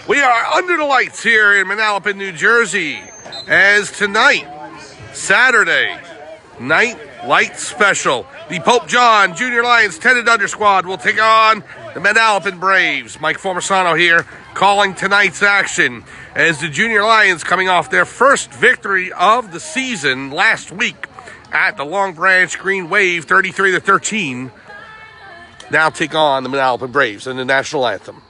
We are under the lights here in Manalapan, New Jersey, as tonight, Saturday, night light special. The Pope John Junior Lions 10 and under squad will take on the Manalapan Braves. Mike Formasano here calling tonight's action as the Junior Lions coming off their first victory of the season last week at the Long Branch Green Wave 33-13. Now take on the Manalapan Braves in the national anthem.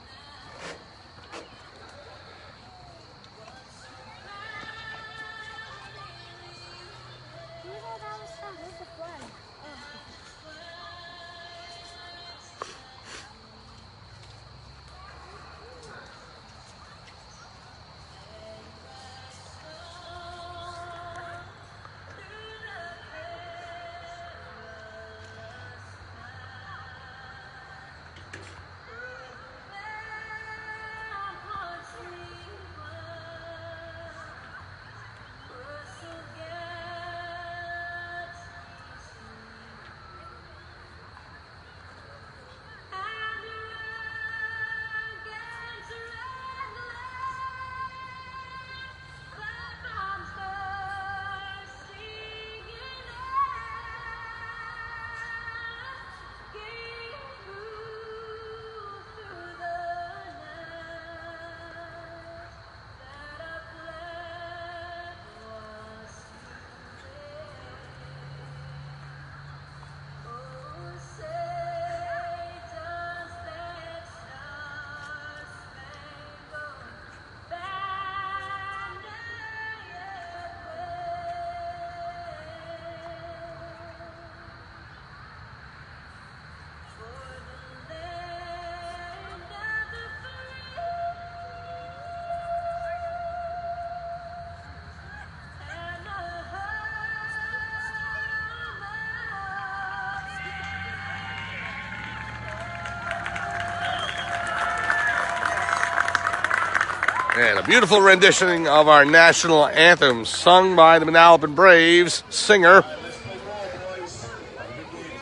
And a beautiful rendition of our national anthem sung by the Manalapan Braves singer.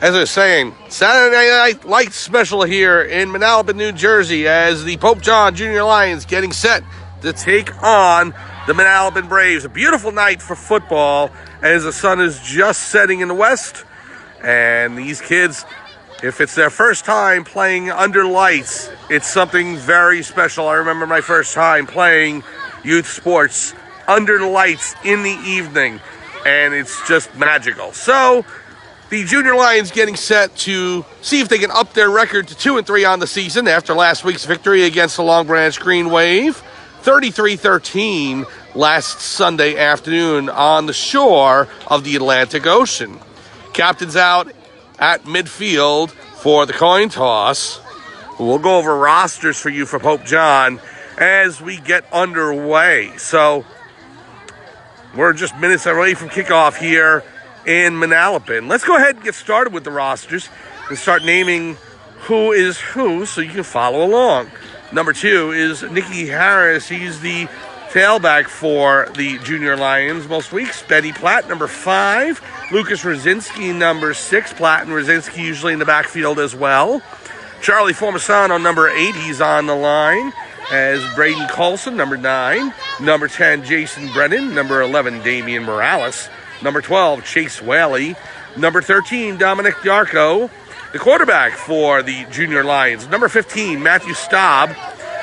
As I was saying, Saturday night light special here in Manalapan, New Jersey, as the Pope John Junior Lions getting set to take on the Manalapan Braves. A beautiful night for football as the sun is just setting in the west. And these kids, if it's their first time playing under lights, it's something very special. I remember my first time playing youth sports under the lights in the evening, and it's just magical. So, the Junior Lions getting set to see if they can up their record to 2-3 on the season after last week's victory against the Long Branch Green Wave, 33-13 last Sunday afternoon on the shore of the Atlantic Ocean. Captain's out at midfield for the coin toss. We'll go over rosters for you for Pope John as we get underway. So we're just minutes away from kickoff here in Manalapan. Let's go ahead and get started with the rosters and start naming who is who so you can follow along. Number 2 is Nicky Harris. He's the tailback for the Junior Lions most weeks. Betty Platt, number 5. Lucas Rosinski, number 6. Platt and Rosinski usually in the backfield as well. Charlie Formasano, number 8. He's on the line. As Braden Colson, number 9. Number 10, Jason Brennan. Number 11, Damian Morales. Number 12, Chase Whaley. Number 13, Dominic Darko. The quarterback for the Junior Lions. Number 15, Matthew Staub.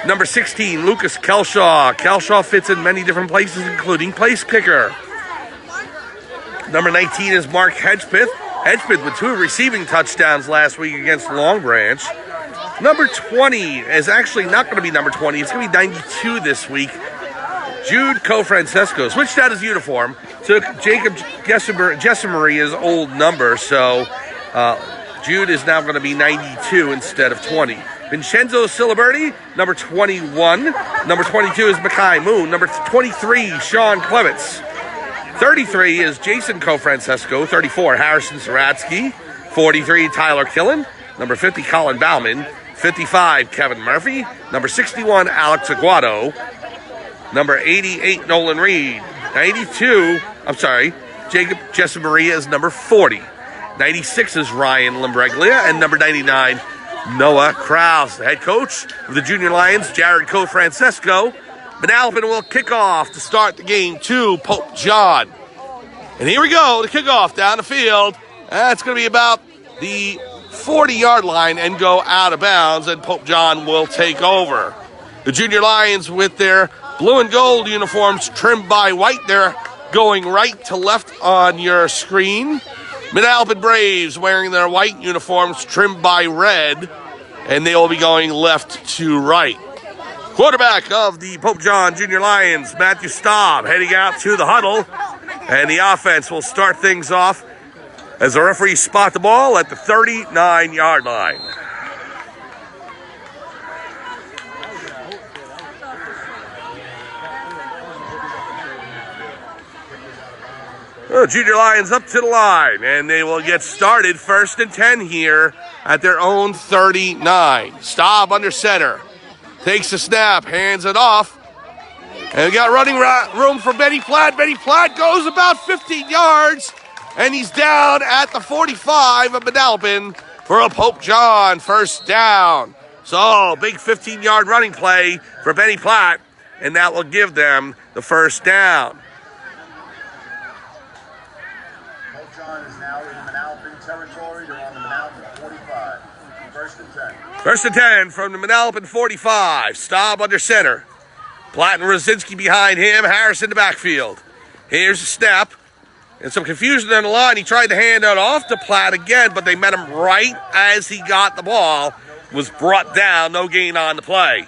Number 16, Lucas Kelshaw. Kelshaw fits in many different places, including place kicker. Number 19 is Mark Hedgepeth. Hedgepeth with 2 receiving touchdowns last week against Long Branch. Number 20 is actually not going to be number 20. It's going to be 92 this week. Jude Cofrancesco switched out his uniform. Took Jacob Jessamaria's old number. So Jude is now going to be 92 instead of 20. Vincenzo Siliberti, number 21. Number 22 is Mackay Moon. Number 23, Sean Clements. 33 is Jason Cofrancesco. 34, Harrison Saratsky. 43, Tyler Killen. Number 50, Colin Bauman. 55, Kevin Murphy. Number 61, Alex Aguado. Number 88, Nolan Reed. 92, Jacob Jessamaria is number 40. 96 is Ryan Limbreglia. And number 99, Noah Krause, the head coach of the Junior Lions, Jared Cofrancesco. Manalapan will kick off to start the game to Pope John. And here we go, the kickoff down the field. That's going to be about the 40-yard line and go out of bounds, and Pope John will take over. The Junior Lions with their blue and gold uniforms trimmed by white. They're going right to left on your screen. Manalapan Braves wearing their white uniforms trimmed by red, and they will be going left to right. Quarterback of the Pope John Junior Lions, Matthew Staub, heading out to the huddle, and the offense will start things off as the referees spot the ball at the 39-yard line. Junior Lions up to the line, and they will get started 1st and 10 here at their own 39. Staub under center. Takes the snap, hands it off. And we got running room for Benny Platt. Benny Platt goes about 15 yards, and he's down at the 45 of Manalapan for a Pope John first down. So, big 15-yard running play for Benny Platt, and that will give them the first down. Territory. They're on the Manalapan 45. 1st and 10. 1st and 10 from the Manalapan 45. Staub under center. Platt and Rosinski behind him. Harris in the backfield. Here's the snap. And some confusion on the line. He tried to hand it off to Platt again, but they met him right as he got the ball. Was brought down. No gain on the play.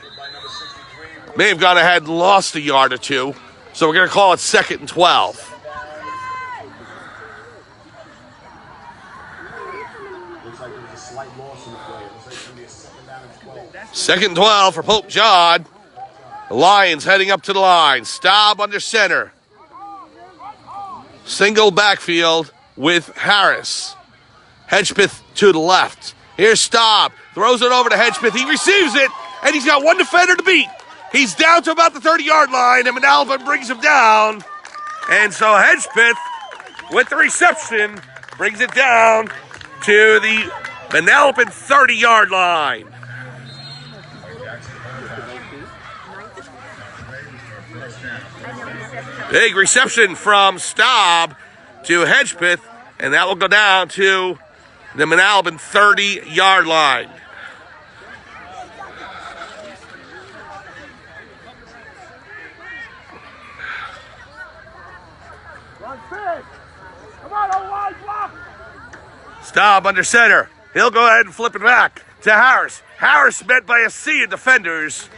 May have gone ahead and lost a yard or two. So we're going to call it 2nd and 12. Second and 12 for Pope John. The Lions heading up to the line. Staub under center. Single backfield with Harris. Hedgepeth to the left. Here's Staub. Throws it over to Hedgepeth. He receives it, and he's got one defender to beat. He's down to about the 30-yard line, and Manalapan brings him down. And so Hedgepeth, with the reception, brings it down to the Manalapan 30-yard line. Big reception from Staub to Hedgepeth, and that will go down to the Manalapan 30-yard line. Staub under center. He'll go ahead and flip it back to Harris. Harris met by a sea of defenders.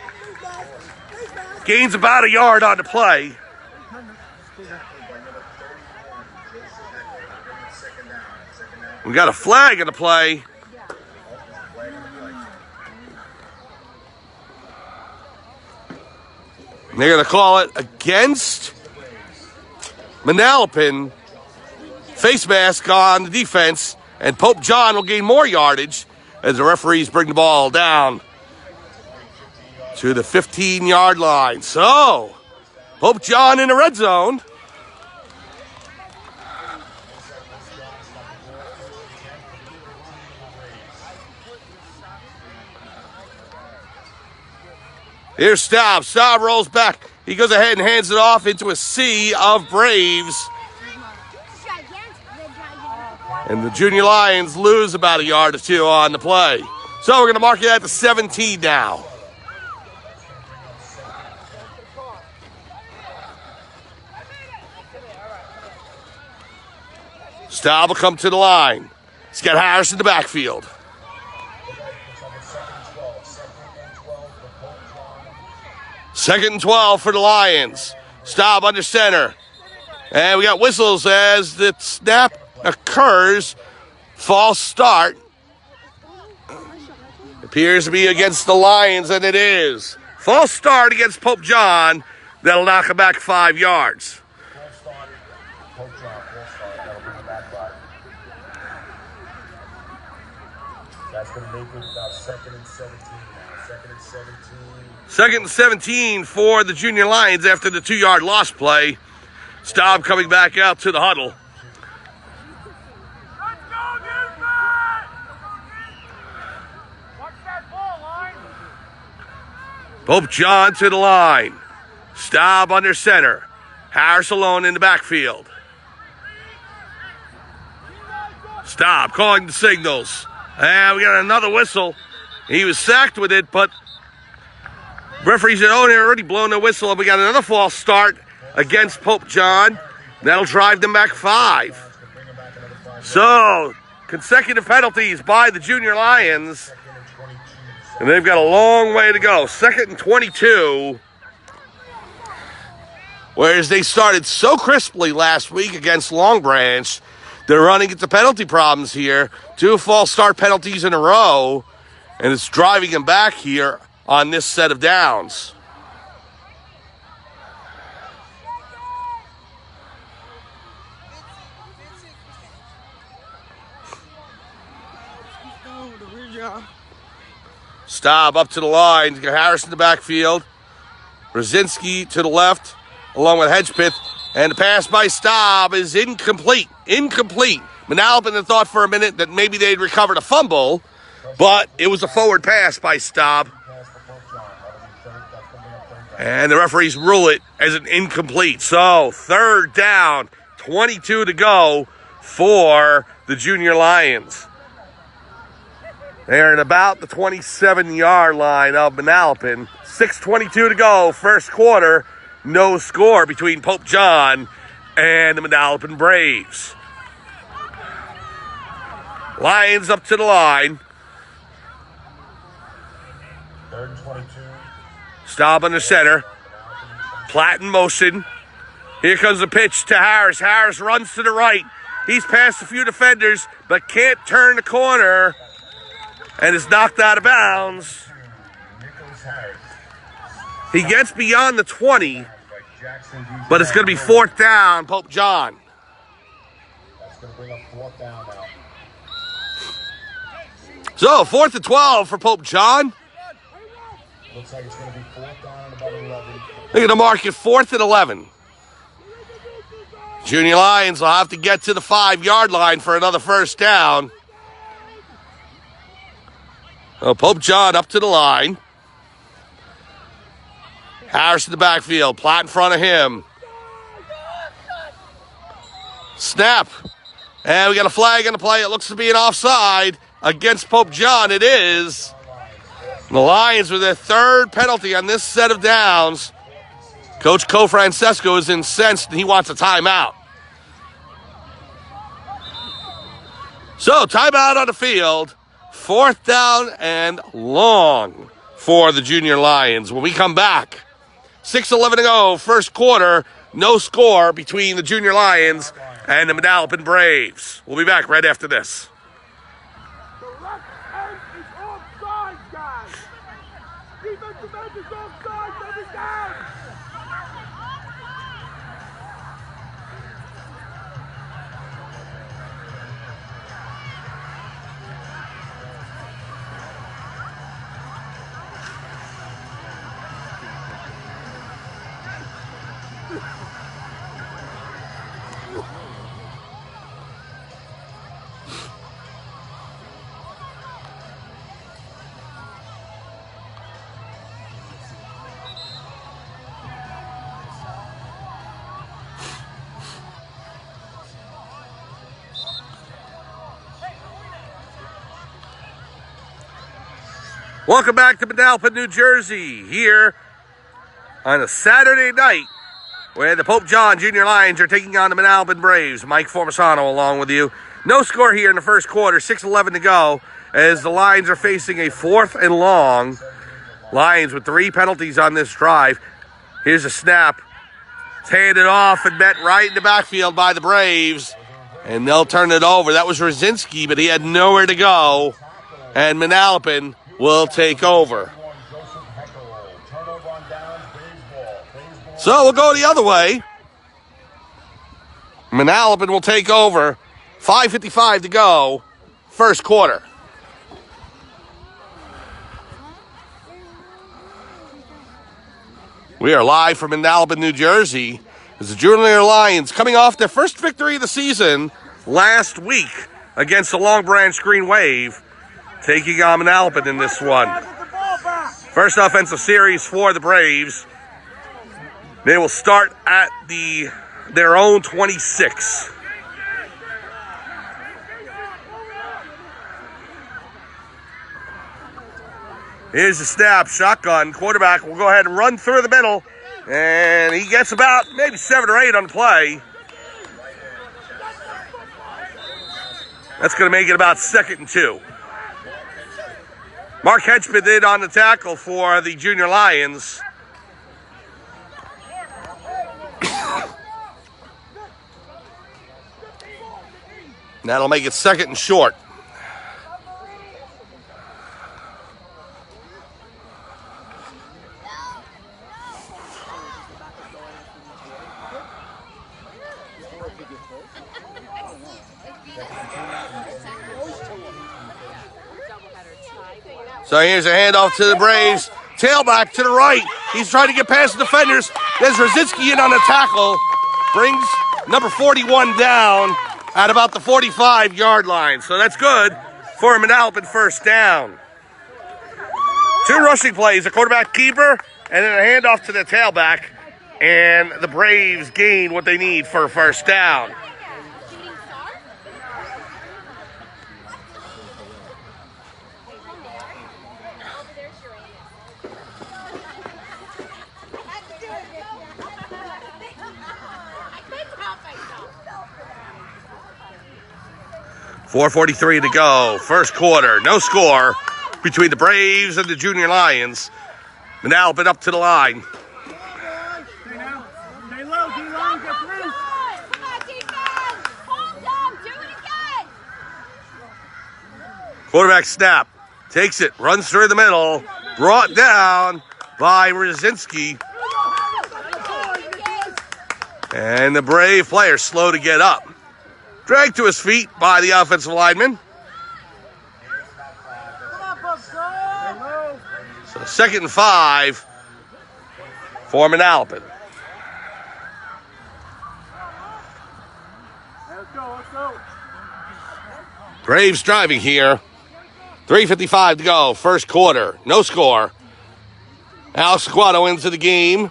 Gains about a yard on the play. We got a flag in the play. They're going to call it against Manalapan. Face mask on the defense, and Pope John will gain more yardage as the referees bring the ball down to the 15-yard line. So, Pope John in the red zone. Here's Staub. Staub rolls back. He goes ahead and hands it off into a sea of Braves. And the Junior Lions lose about a yard or two on the play. So we're going to mark it at the 17 now. Staub will come to the line. He's got Harris in the backfield. Second and 12 for the Lions. Staub under center. And we got whistles as the snap occurs. False start. Appears to be against the Lions, and it is. False start against Pope John. That'll knock him back 5 yards. That's going to make it about 2nd and 17 now. 2nd and 17. 2nd and 17 for the Junior Lions after the 2-yard loss play. Staub coming back out to the huddle. Pope John to the line. Staub under center. Harris alone in the backfield. Staub calling the signals. And we got another whistle. He was sacked with it, but referees had already blown the whistle, and we got another false start against Pope John. That'll drive them back 5. So, consecutive penalties by the Junior Lions. And they've got a long way to go. 2nd and 22. Whereas they started so crisply last week against Long Branch, they're running into penalty problems here. 2 false start penalties in a row. And it's driving them back here on this set of downs. Staub up to the line. Harris in the backfield. Brzezinski to the left, along with Hedgepeth. And the pass by Staub is incomplete. Manalapan had thought for a minute that maybe they'd recovered a fumble, but it was a forward pass by Staub. And the referees rule it as an incomplete. So, 3rd down, 22 to go for the Junior Lions. They're at about the 27-yard line of Manalapan. 6:22 to go, first quarter. No score between Pope John and the Manalapan Braves. Lions up to the line. 3rd and 22. Staub under center. Platt in motion. Here comes the pitch to Harris. Harris runs to the right. He's past a few defenders, but can't turn the corner. And is knocked out of bounds. He gets beyond the 20, but it's going to be 4th down, Pope John. That's going to bring up 4th down now. So, 4th and 12 for Pope John. Looks like it's going to be 4th down and about 11. They're going to mark it 4th and 11. Junior Lions will have to get to the 5-yard line for another first down. Pope John up to the line. Harris in the backfield. Platt in front of him. Snap. And we got a flag on the play. It looks to be an offside against Pope John. It is. The Lions with their 3rd penalty on this set of downs. Coach Cofrancesco is incensed and he wants a timeout. So, timeout on the field. 4th down and long for the Junior Lions. When we come back, 6:11 to go, first quarter, no score between the Junior Lions and the Manalapan Braves. We'll be back right after this. The left end is offside, guys. Defensive end is offside. Send it down. Welcome back to Manalapan, New Jersey, here on a Saturday night where the Pope John Junior Lions are taking on the Manalapan Braves. Mike Formisano along with you. No score here in the first quarter, 6:11 to go, as the Lions are facing a 4th and long. Lions with 3 penalties on this drive. Here's a snap. It's handed off and met right in the backfield by the Braves, and they'll turn it over. That was Brzezinski, but he had nowhere to go, and Manalapan will take over. So we'll go the other way. Manalapan will take over. 5:55 to go, first quarter. We are live from Manalapan, New Jersey, as the Junior Lions coming off their first victory of the season last week against the Long Branch Green Wave, taking on Manalapan in this one. First offensive series for the Braves. They will start at their own 26. Here's the snap, shotgun. Quarterback will go ahead and run through the middle, and he gets about maybe 7 or 8 on the play. That's going to make it about 2nd and 2. Mark Henchman did on the tackle for the Junior Lions. That'll make it 2nd and short. So here's a handoff to the Braves. Tailback to the right. He's trying to get past the defenders. There's Rosinski in on the tackle. Brings number 41 down at about the 45-yard line. So that's good for a Manalapan first down. 2 rushing plays, a quarterback keeper, and then a handoff to the tailback. And the Braves gain what they need for a first down. .4:43 to go. First quarter. No score between the Braves and the Junior Lions. Manalapan up to the line. Stay low, D-line, get through. Come on, defense. Hold up, do it again. Quarterback snap. Takes it, runs through the middle. Brought down by Rosinski. And the Brave player slow to get up. Dragged to his feet by the offensive lineman. So 2nd and 5 for Manalapan. Let's go. Braves driving here. 3:55 to go. First quarter. No score. Al Squatto into the game.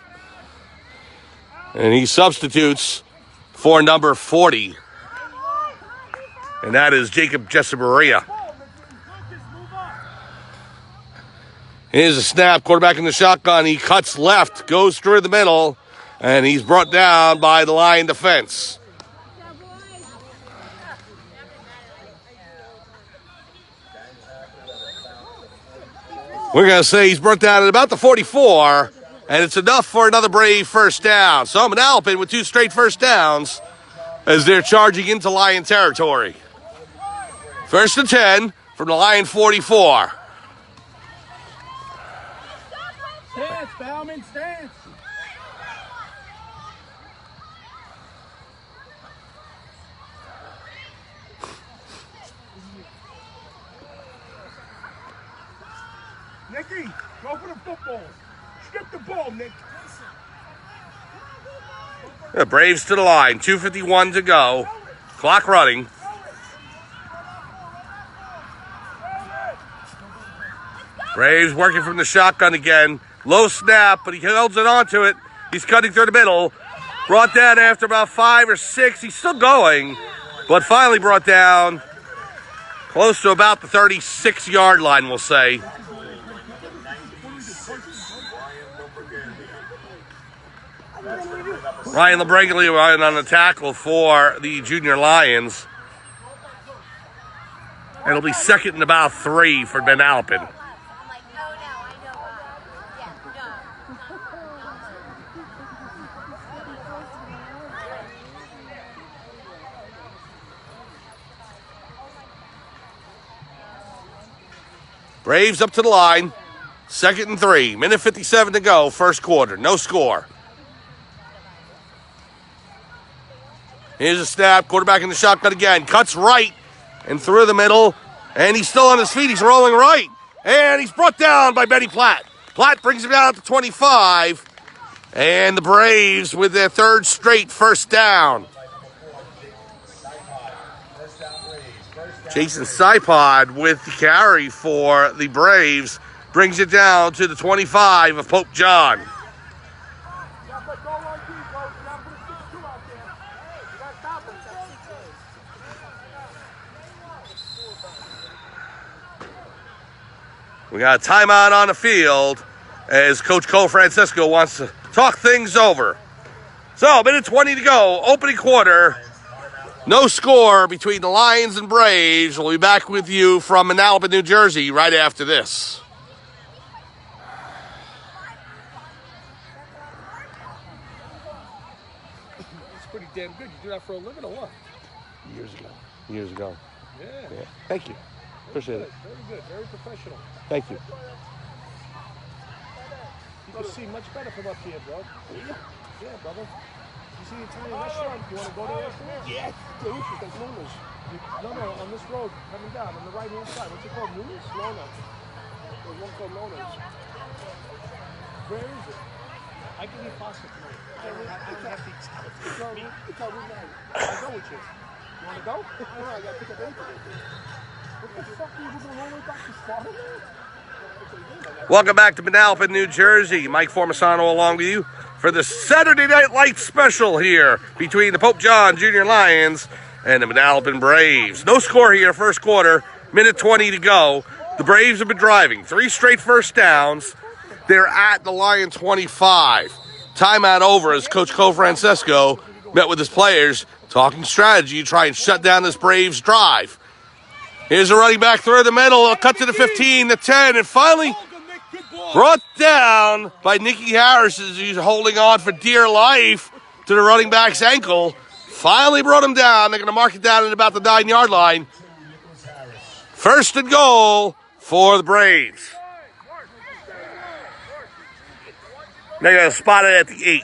And he substitutes for number 40. And that is Jacob Jessamaria. Here's a snap. Quarterback in the shotgun. He cuts left, goes through the middle, and he's brought down by the Lion defense. We're going to say he's brought down at about the 44, and it's enough for another Brave first down. So Manalapan with 2 straight first downs as they're charging into Lion territory. 1st and 10 from the Lion 44. Stance, Bauman, stance. Nicky, go for the football. Strip the ball, Nick. The Braves to the line. 2:51 to go. Clock running. Braves working from the shotgun again. Low snap, but he holds it onto it. He's cutting through the middle. Brought down after about 5 or 6. He's still going, but finally brought down close to about the 36-yard line, we'll say. Ryan LaBreglia on the tackle for the Junior Lions. It'll be 2nd and about 3 for Manalapan. Braves up to the line. 2nd and 3. Minute 57 to go. First quarter. No score. Here's a snap. Quarterback in the shotgun again. Cuts right and through the middle. And he's still on his feet. He's rolling right. And he's brought down by Benny Platt. Platt brings him down to 25. And the Braves with their 3rd straight first down. Jason Sipod with the carry for the Braves brings it down to the 25 of Pope John. Yeah, but go on deep, coach. You gotta put a 6-2 out there. You gotta stop him. We got a timeout on the field as Coach Cole Francisco wants to talk things over. So, minute 20 to go, opening quarter. No score between the Lions and Braves. We'll be back with you from Manalapan, New Jersey, right after this. It's pretty damn good. You do that for a living or what? Years ago. Yeah. Thank you. Appreciate it. Very good. Very professional. Thank you. You can see much better from up here, bro. Yeah, brother. You see the Italian restaurant? You want to go there afterwards? Yeah. There's Luna's. No, on this road, coming down, on the right-hand side. What's it called? Luna's? Lona. There's one called Lona's. Where is it? I can eat pasta tonight. I don't have to eat salad. It's on Route 9. I'll go with you. You want to go? No, I got to pick up anything. What the fuck are you doing all the way back to Florida? Welcome back to Manalapan, New Jersey. Mike Formasano along with you for the Saturday Night Lights special here between the Pope John Junior Lions and the Manalapan Braves. No score here, first quarter, minute 20 to go. The Braves have been driving. 3 straight first downs. They're at the Lion 25. Timeout over as Coach Cole Francisco met with his players, talking strategy to try and shut down this Braves drive. Here's a running back through the middle, a cut to the 15, the 10, and finally brought down by Nicky Harris as he's holding on for dear life to the running back's ankle. Finally brought him down. They're going to mark it down at about the 9-yard line. First and goal for the Braves. They're going to spot it at the 8.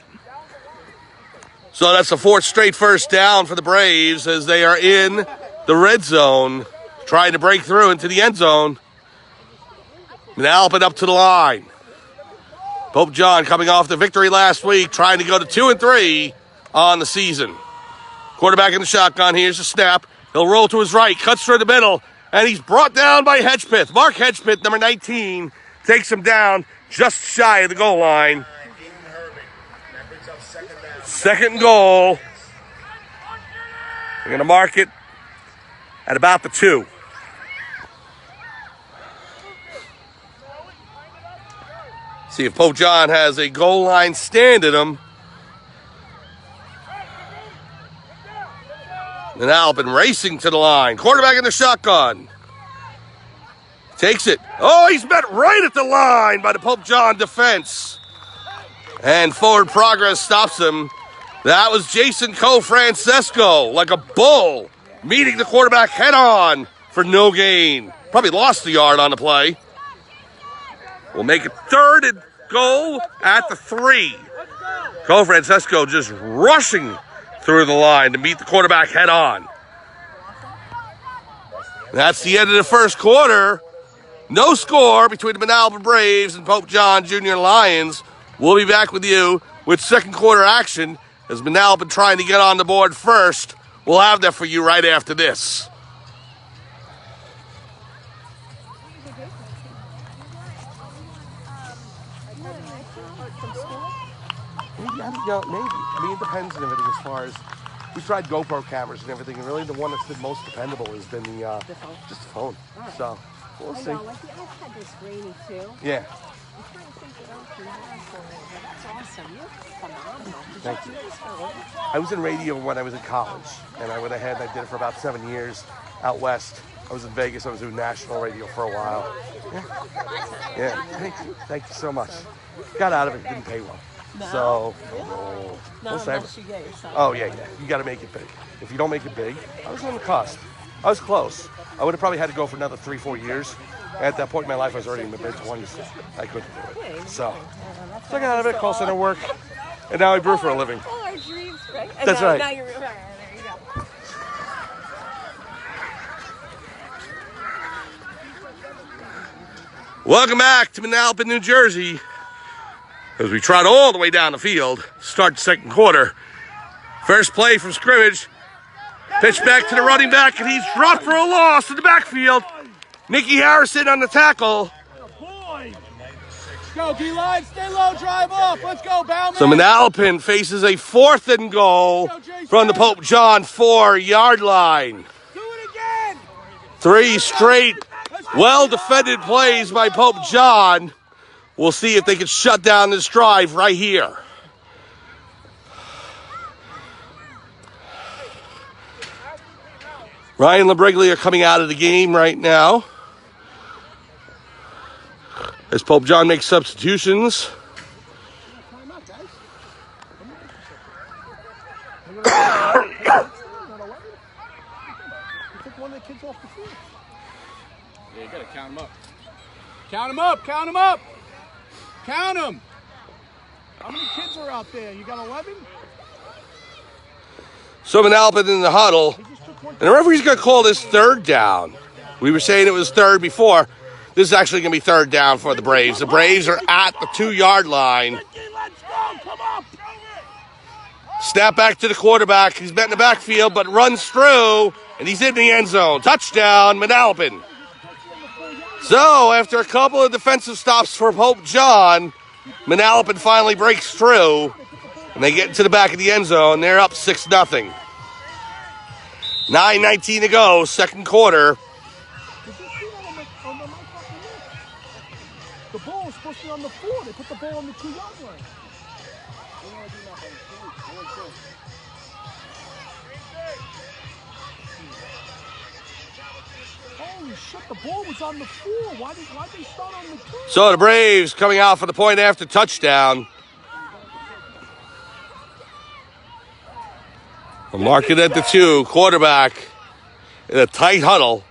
So that's the 4th straight first down for the Braves as they are in the red zone, trying to break through into the end zone. Manalapan up to the line. Pope John coming off the victory last week, trying to go to 2-3 on the season. Quarterback in the shotgun. Here's the snap. He'll roll to his right, cuts through the middle, and he's brought down by Hedgepeth. Mark Hedgepeth, number 19, takes him down just shy of the goal line. Second goal. They're going to mark it at about the 2. See if Pope John has a goal line stand at him. Manalapan racing to the line. Quarterback in the shotgun. Takes it. Oh, he's met right at the line by the Pope John defense. And forward progress stops him. That was Jason Francisco, like a bull, meeting the quarterback head on for no gain. Probably lost the yard on the play. We'll make it 3rd and goal at the 3. Francisco just rushing through the line to meet the quarterback head on. That's the end of the first quarter. No score between the Manalapan Braves and Pope John Junior Lions. We'll be back with you with second quarter action as Manalapan trying to get on the board first. We'll have that for you right after this. Maybe. I mean, it depends on everything as far as we've tried GoPro cameras and everything, and really the one that's been most dependable has been just the phone. Right. So we'll see. Like the iPad is grainy too. Yeah. I'm trying to think what else we have for you, but that's awesome. You're phenomenal. Thank you. Do this for a living? I was in radio when I was in college, and I went ahead and I did it for about 7 years out west. I was in Vegas. I was doing national radio for a while. Yeah. Thank you so much. Got out of it. Didn't pay well. No. So, Not we'll save unless it. you get yourself. Oh, yeah. You got to make it big. If you don't make it big, I was on the cusp. I was close. I would have probably had to go for another 3-4 years. At that point in my life, I was already in the mid-20s. I couldn't do it. So I got out of it, call center work, and now I brew for a living. All our dreams, right? And That's now, right. Now you're there you go. Welcome back to Manalapan, New Jersey. As we trot all the way down the field, start the second quarter. First play from scrimmage. Pitch back to the running back, and he's dropped for a loss in the backfield. Nicky Harrison on the tackle. Go, D-line. Stay low. Drive off. Let's go, Bauman. So Manalapan faces a 4th and goal from the Pope John 4-yard line. Do it again. 3 straight well-defended plays by Pope John. We'll see if they can shut down this drive right here. Ryan LaBriglia coming out of the game right now as Pope John makes substitutions. Yeah, you gotta count them up. Count them up, count them up. Count them. How many kids are out there? You got 11? So Manalapan in the huddle. And the referee's going to call this 3rd down. We were saying it was 3rd before. This is actually going to be 3rd down for the Braves. The Braves are at the 2-yard line. Let's go, come on. Snap back to the quarterback. He's met in the backfield, but runs through, and he's in the end zone. Touchdown, Manalapan. So, after a couple of defensive stops for Pope John, Manalapan finally breaks through, and they get into the back of the end zone. They're up 6-0. 9:19 to go, 2nd quarter. The ball was supposed to be on the 4. They put the ball on the 2-yard line. Holy shit, the ball was on the 4. Why'd they start on the 2? So the Braves coming out for the point after touchdown. Mark it at the 2. Quarterback in a tight huddle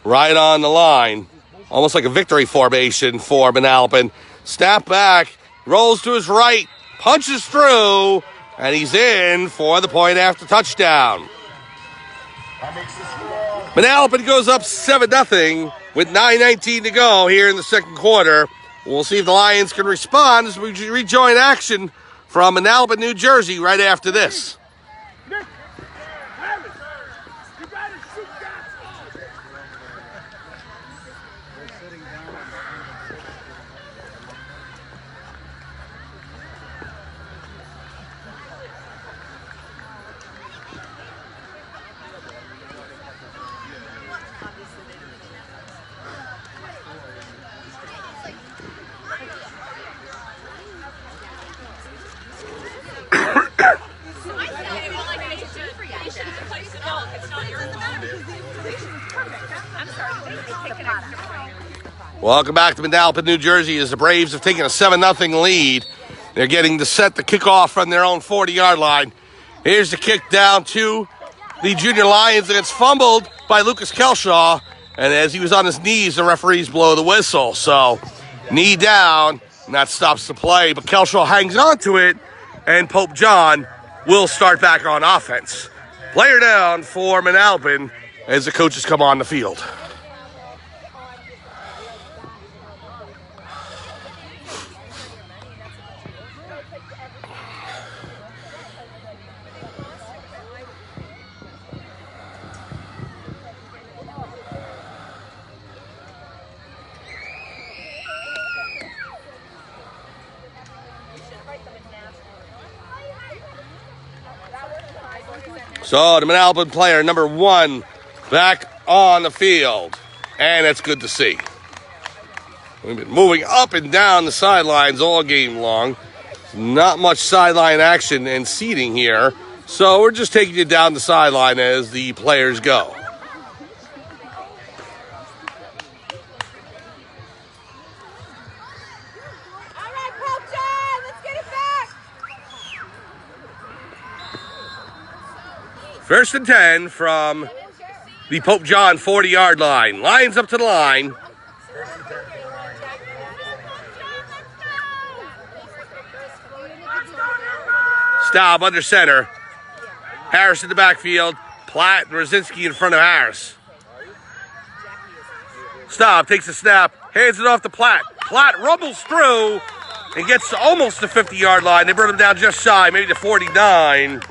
right on the line. Almost like a victory formation for Manalapan. Snap back, rolls to his right, punches through, and he's in for the point after touchdown. Manalapan goes up 7-0 with 9:19 to go here in the 2nd quarter. We'll see if the Lions can respond as we rejoin action from Manalapan, New Jersey right after this. Welcome back to Manalapan, New Jersey, as the Braves have taken a 7-0 lead. They're getting to set the kickoff from their own 40-yard line. Here's the kick down to the Junior Lions, and it's fumbled by Lucas Kelshaw. And as he was on his knees, the referees blow the whistle. So, knee down, and that stops the play. But Kelshaw hangs on to it, and Pope John will start back on offense. Player down for Manalapan as the coaches come on the field. So the Manalapan player, number 1, back on the field. And it's good to see. We've been moving up and down the sidelines all game long. Not much sideline action and seating here. So we're just taking you down the sideline as the players go. First and 10 from the Pope John 40-yard line. Lions up to the line. Staub under center. Harris in the backfield. Platt and Rosinski in front of Harris. Staub takes a snap. Hands it off to Platt. Platt rumbles through and gets to almost the 50-yard line. They bring him down just shy, maybe to 49.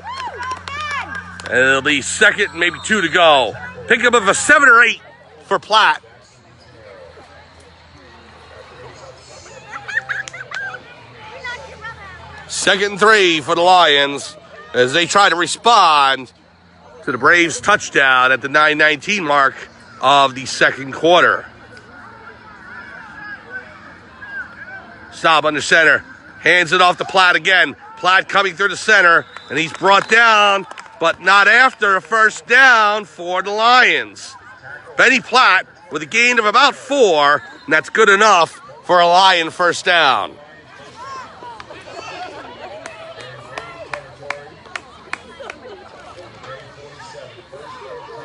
And it'll be 2nd, maybe 2 to go. Pick up of a 7 or 8 for Platt. 2nd and 3 for the Lions as they try to respond to the Braves touchdown at the 9:19 mark of the 2nd quarter. Staub under center. Hands it off to Platt again. Platt coming through the center, and he's brought down, but not after a 1st down for the Lions. Benny Platt with a gain of about 4, and that's good enough for a Lion 1st down.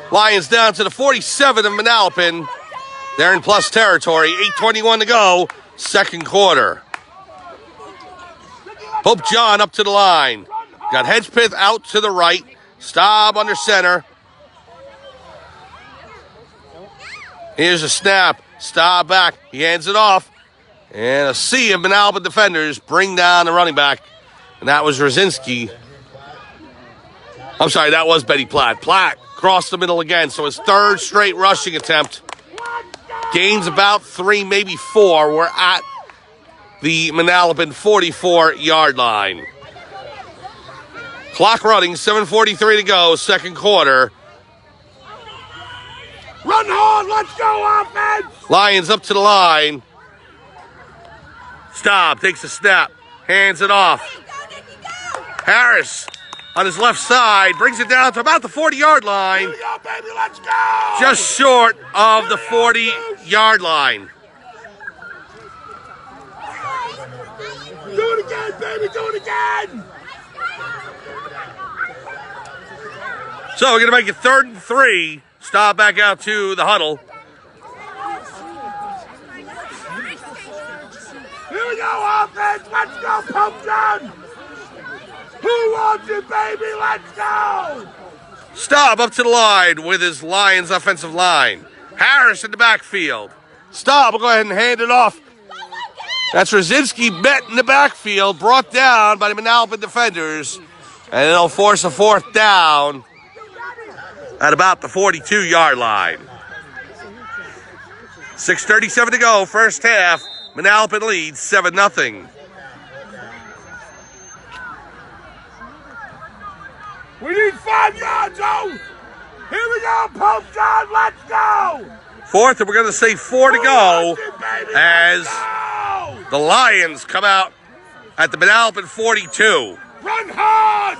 Lions down to the 47 of Manalapan. They're in plus territory. 8:21 to go, 2nd quarter. Pope John up to the line. Got Hedgepeth out to the right. Staub under center. Here's a snap. Staub back. He hands it off. And a sea of Manalapan defenders bring down the running back. And that was Rosinski. I'm sorry, that was Benny Platt. Platt crossed the middle again, so his 3rd straight rushing attempt. Gains about 3, maybe 4. We're at the Manalapan 44-yard line. Clock running, 7:43 to go, 2nd quarter. Run hard, let's go, offense! Lions up to the line. Staub takes a snap, hands it off. Harris on his left side brings it down to about the 40-yard line. Here we go, baby, let's go! Just short of the 40-yard line. Do it again, baby, do it again! So we're going to make it 3rd and 3. Staub back out to the huddle. Here we go, offense, let's go, Pope John! Who wants it, baby, let's go! Staub up to the line with his Lions offensive line. Harris in the backfield. Staub will go ahead and hand it off. That's Rosinski met in the backfield, brought down by the Manalapan defenders, and it'll force a 4th down at about the 42-yard line. 6:37 to go, 1st half. Manalapan leads 7-0. We need 5 yards, oh! Here we go, Pope John, let's go! 4th, and we're going to say 4 to go as the Lions come out at the Manalapan 42. Run hard!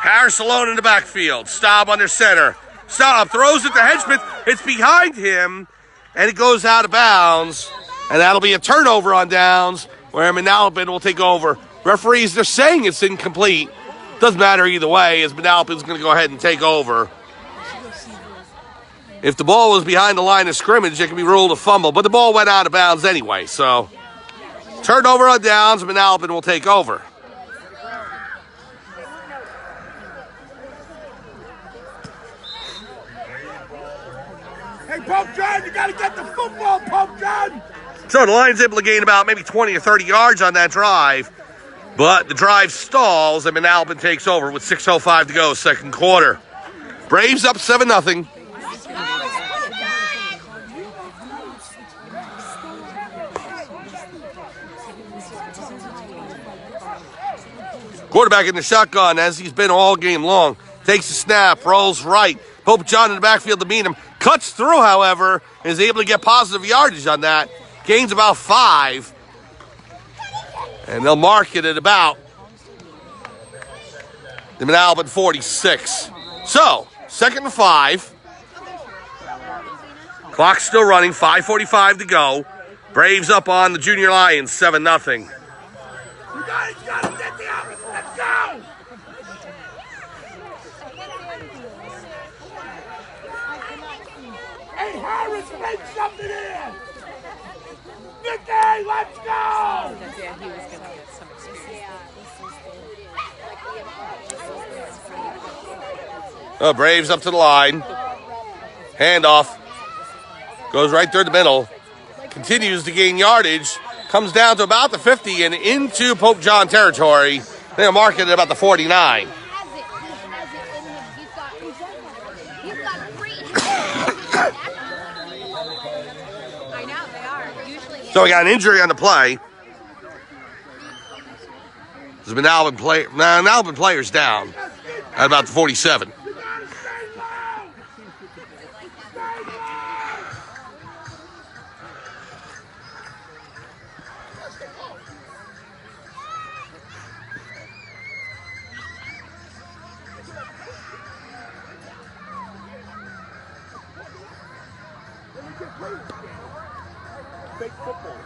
Harris alone in the backfield. Staub under center. Staub throws it to Hedgepeth. It's behind him, and it goes out of bounds. And that'll be a turnover on downs where Manalapan will take over. Referees, they're saying it's incomplete. Doesn't matter either way, as Manalapan's going to go ahead and take over. If the ball was behind the line of scrimmage, it can be ruled a fumble. But the ball went out of bounds anyway, so turnover on downs, Manalapan will take over. Hey, Pope John, you got to get the football, Pope John! So the Lions able to gain about maybe 20 or 30 yards on that drive. But the drive stalls, and Manalapan takes over with 6:05 to go, 2nd quarter. Braves up 7-0. Quarterback in the shotgun, as he's been all game long. Takes a snap, rolls right. Pope John in the backfield to meet him. Cuts through, however, and is able to get positive yardage on that. Gains about 5. And they'll mark it at about the Manalapan 46. So, 2nd and 5. Clock's still running, 5:45 to go. Braves up on the Junior Lions, 7-0. You guys got to get the offense, let's go! Hey, Harris, make something here! Nicky, let's go! Yeah, he was going to get some experience. Oh, Braves up to the line. Handoff. Goes right through the middle. Continues to gain yardage. Comes down to about the 50 and into Pope John territory. They're marking it about the 49. So we got an injury on the play. There's been Manalapan players down at about the 47. Fake football.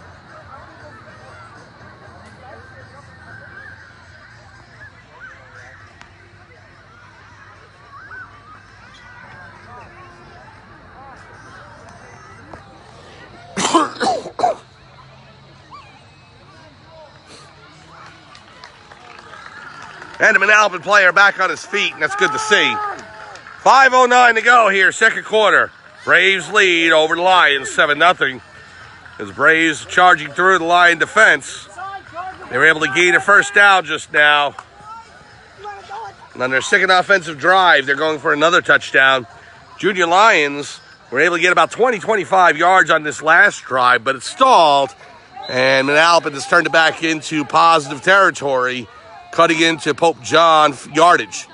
And the Manalapan player back on his feet, and that's good to see. 5:09 to go here, second quarter. Braves lead over the Lions, 7-0. As Braves charging through the Lion defense. They were able to gain a first down just now. And on their second offensive drive, they're going for another touchdown. Junior Lions were able to get about 20-25 yards on this last drive, but it stalled. And Manalapan has turned it back into positive territory, cutting into Pope John yardage.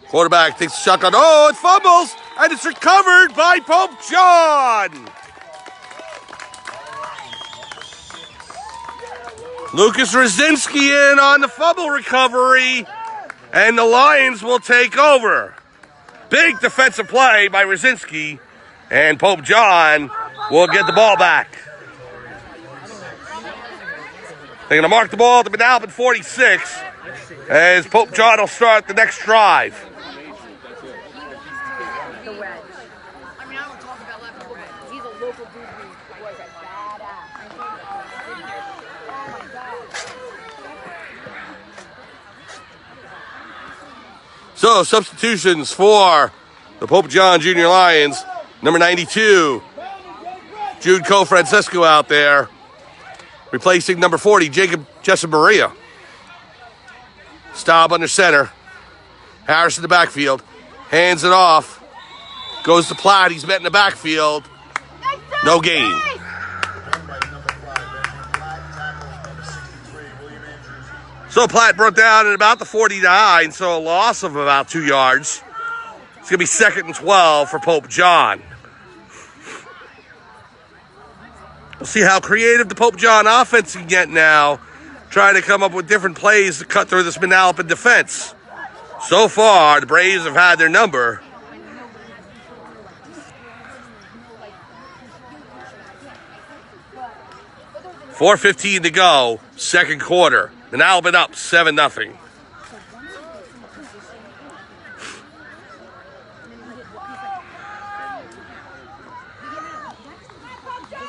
Quarterback takes a shotgun. Oh, it fumbles, and it's recovered by Pope John. Lucas Rosinski in on the fumble recovery, and the Lions will take over. Big defensive play by Rosinski, and Pope John will get the ball back. They're going to mark the ball at the Manalapan 46 as Pope John will start the next drive. So, substitutions for the Pope John Junior Lions. Number 92, Jude Co-Francesco out there. Replacing number 40, Jacob Maria. Staub under center. Harris in the backfield. Hands it off. Goes to Platt. He's met in the backfield. No gain. So Platt brought down at about the 49, so a loss of about 2 yards. It's going to be 2nd and 12 for Pope John. We'll see how creative the Pope John offense can get now, trying to come up with different plays to cut through this Manalapan defense. So far, the Braves have had their number. .4:15 to go, second quarter. Manalapan up 7-0.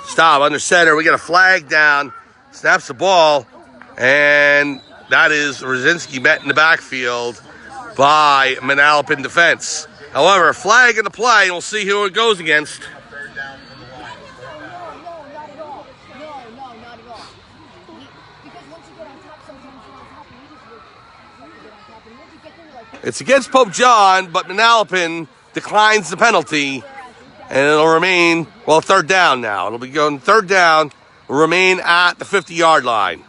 Stop under center. We get a flag down. Snaps the ball. And that is Rosinski met in the backfield by Manalapan defense. However, a flag in the play. We'll see who it goes against. It's against Pope John, but Manalapan declines the penalty, and it'll remain, well, third down now. It'll be going third down, will remain at the 50-yard line.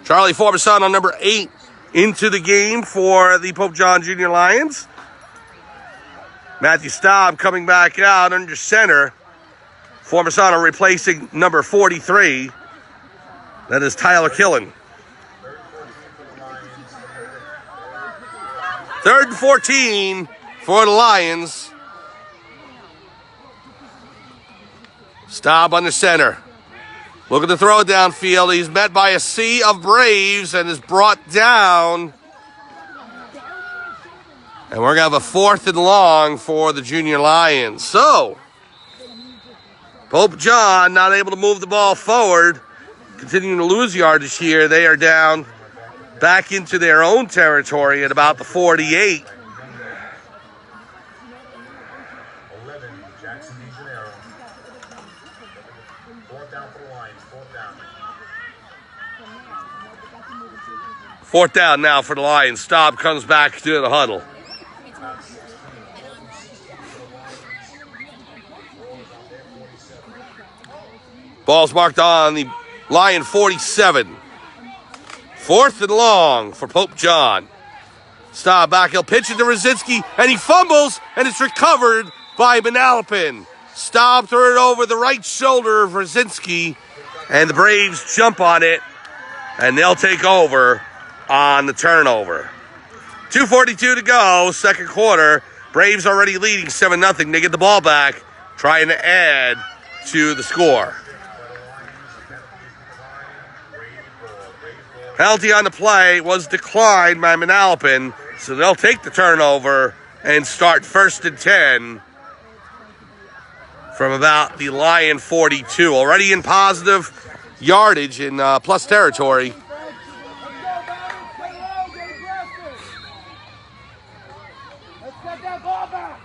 Charlie Formason on number 8 into the game for the Pope John Junior Lions. Matthew Staub coming back out under center. Formason replacing number 43. That is Tyler Killen. 3rd and 14 for the Lions. Staub under center. Looking to throw it downfield. He's met by a sea of Braves and is brought down. And we're going to have a 4th and long for the Junior Lions. So, Pope John not able to move the ball forward. Continuing to lose yardage here. They are down back into their own territory at about the 48. 11, Jackson DeGennaro. 4th down for the Lions, 4th down. 4th down now for the Lions. Staub comes back to the huddle. Ball's marked on the Lion 47. 4th and long for Pope John. Stop back, he'll pitch it to Rosinski, and he fumbles, and it's recovered by Manalapan. Staub threw it over the right shoulder of Rosinski, and the Braves jump on it, and they'll take over on the turnover. 2:42 to go, second quarter. Braves already leading 7-0. They get the ball back, trying to add to the score. Penalty on the play was declined by Manalapan, so they'll take the turnover and start 1st and 10 from about the Lion 42. Already in positive yardage in plus territory. Let's get that ball back.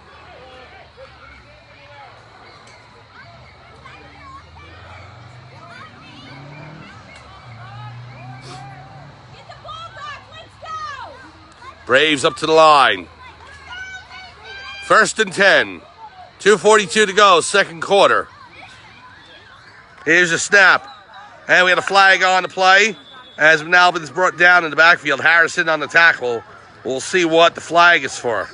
Braves up to the line. 1st and 10. 2:42 to go, second quarter. Here's a snap. And we had a flag on the play as Manalapan's brought down in the backfield. Harrison on the tackle. We'll see what the flag is for.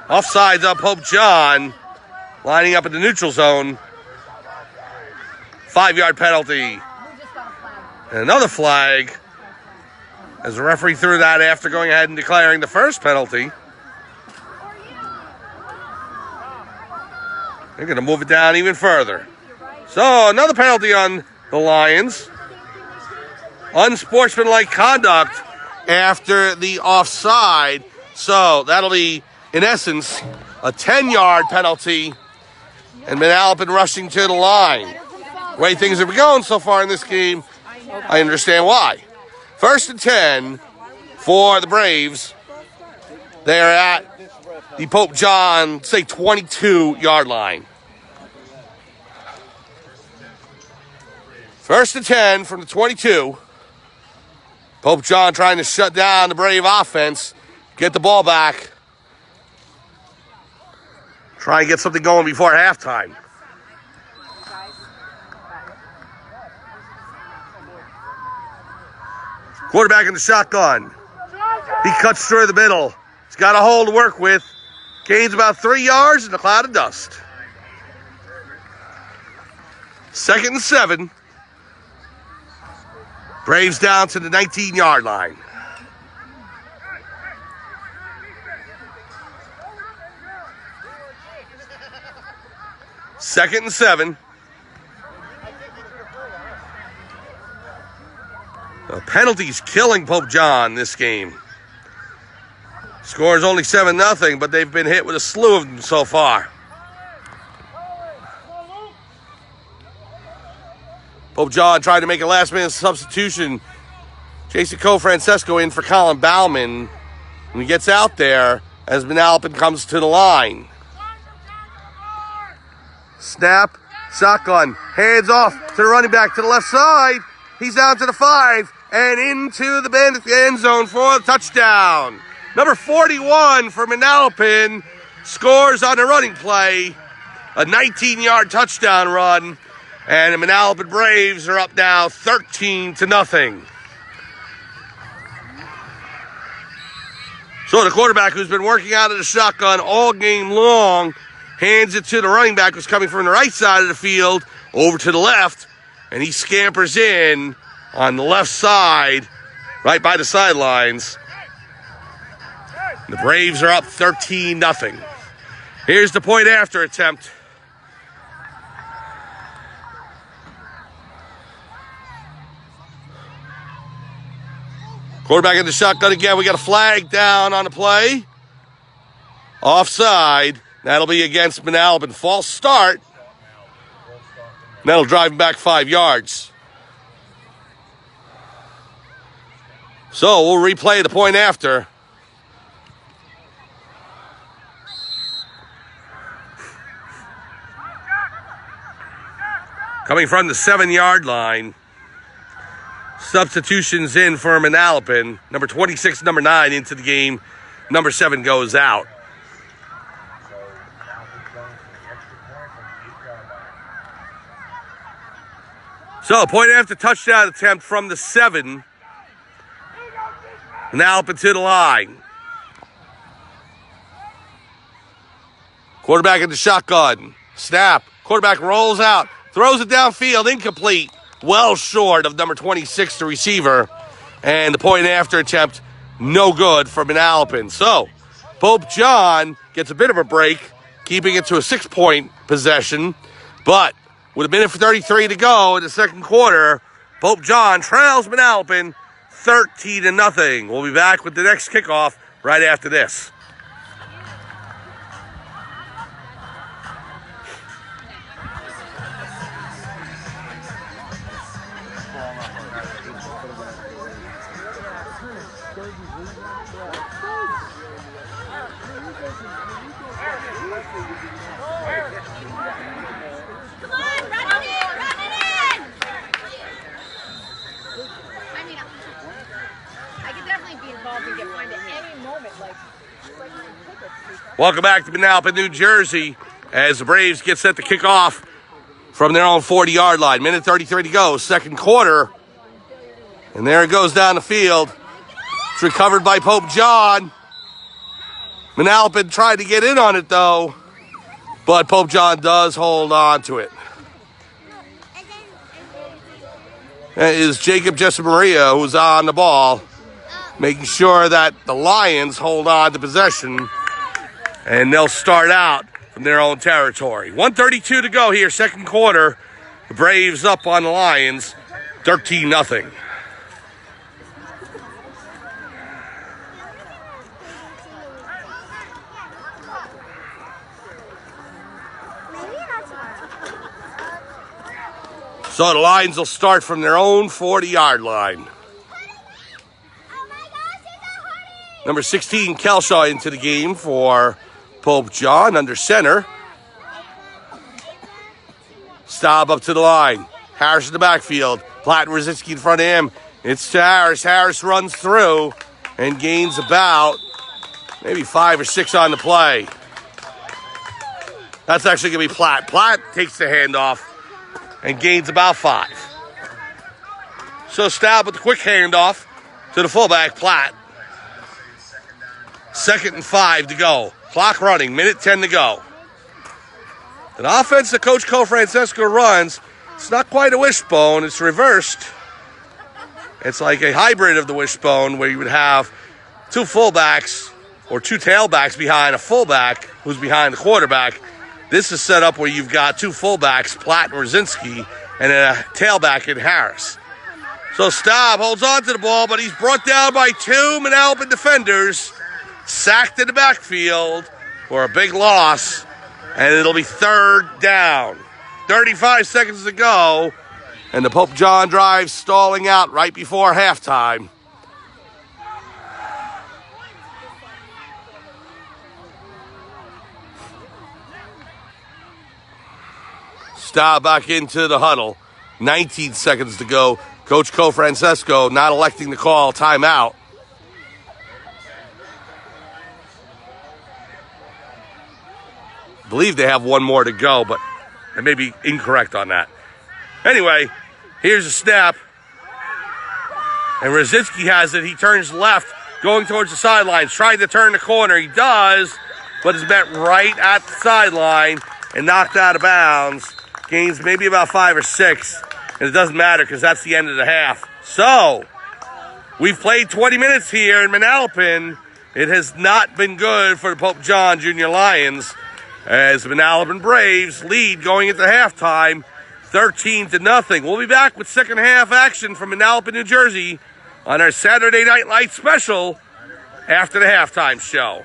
Offsides on Pope John. Lining up in the neutral zone. 5-yard penalty. And another flag. As the referee threw that after going ahead and declaring the first penalty. They're going to move it down even further. So, another penalty on the Lions. Unsportsmanlike conduct after the offside. So, that'll be, in essence, a 10-yard penalty. And Manalapan rushing to the line. The way things have been going so far in this game, I understand why. 1st and 10 for the Braves. They're at the Pope John, say, 22-yard line. 1st and 10 from the 22. Pope John trying to shut down the Brave offense. Get the ball back. Try and get something going before halftime. Quarterback in the shotgun. He cuts through the middle. He's got a hole to work with. Gains about 3 yards in a cloud of dust. 2nd and 7. Braves down to the 19-yard line. Second and 7. The penalties killing Pope John this game. Score is only 7-0, but they've been hit with a slew of them so far. Pope John tried to make a last-minute substitution. Jason Francesco in for Colin Bauman. When he gets out there, as Manalapan comes to the line. Snap, shotgun, hands off to the running back to the left side. He's down to the 5 and into the end zone for a touchdown. Number 41 for Manalapan scores on the running play. A 19-yard touchdown run. And the Manalapan Braves are up now 13-0. So the quarterback, who's been working out of the shotgun all game long, hands it to the running back who's coming from the right side of the field over to the left, and he scampers in on the left side, right by the sidelines. The Braves are up 13-0. Here's the point after attempt. Quarterback in the shotgun again. We got a flag down on the play. Offside. That'll be against Manalapan. False start. That'll drive him back 5 yards. So we'll replay the point after. Coming from the 7-yard line. Substitutions in for Manalapan. Number 26, number 9 into the game. Number 7 goes out. So, point after touchdown attempt from the 7. Now up into the line. Quarterback in the shotgun. Snap. Quarterback rolls out. Throws it downfield. Incomplete. Well short of number 26, the receiver. And the point after attempt, no good for Manalapan. So, Pope John gets a bit of a break, keeping it to a 6-point possession. But with a minute 33 to go in the second quarter, Pope John trails Manalapan 13-0. We'll be back with the next kickoff right after this. Welcome back to Manalapan, New Jersey, as the Braves get set to kick off from their own 40-yard line. Minute 33 to go, second quarter. And there it goes down the field. It's recovered by Pope John. Manalapan tried to get in on it, though, but Pope John does hold on to it. That is Jacob Jessamaria, who's on the ball, making sure that the Lions hold on to possession. And they'll start out from their own territory. 1:32 to go here, second quarter. The Braves up on the Lions, 13-0. So the Lions will start from their own 40-yard line. Number 16, Kelshaw into the game for Pope John under center. Staub up to the line. Harris in the backfield. Platt and Rosicki in front of him. It's to Harris. Harris runs through and gains about maybe 5 or 6 on the play. That's actually going to be Platt. Platt takes the handoff and gains about 5. So Staub with the quick handoff to the fullback, Platt. 2nd and 5 to go. Clock running, minute 10 to go. An offense that Coach Cofrancesco runs, it's not quite a wishbone, it's reversed. It's like a hybrid of the wishbone where you would have 2 fullbacks or 2 tailbacks behind a fullback who's behind the quarterback. This is set up where you've got 2 fullbacks, Platt and Rosicki, and a tailback in Harris. So Staub holds on to the ball, but he's brought down by 2 Manalapan defenders. Sacked in the backfield for a big loss, and it'll be 3rd down. 35 seconds to go, and the Pope John drive stalling out right before halftime. Staub back into the huddle. 19 seconds to go. Coach Cofrancesco not electing to call timeout. I believe they have 1 more to go, but I may be incorrect on that. Anyway, here's a snap. And Rosicki has it. He turns left, going towards the sidelines, trying to turn the corner. He does, but is met right at the sideline and knocked out of bounds. Gains maybe about 5 or 6. And it doesn't matter because that's the end of the half. So, we've played 20 minutes here in Manalapan. It has not been good for the Pope John Junior Lions, as the Manalapan Braves lead going into halftime, 13-0. We'll be back with second half action from Manalapan, New Jersey on our Saturday Night Light special after the halftime show.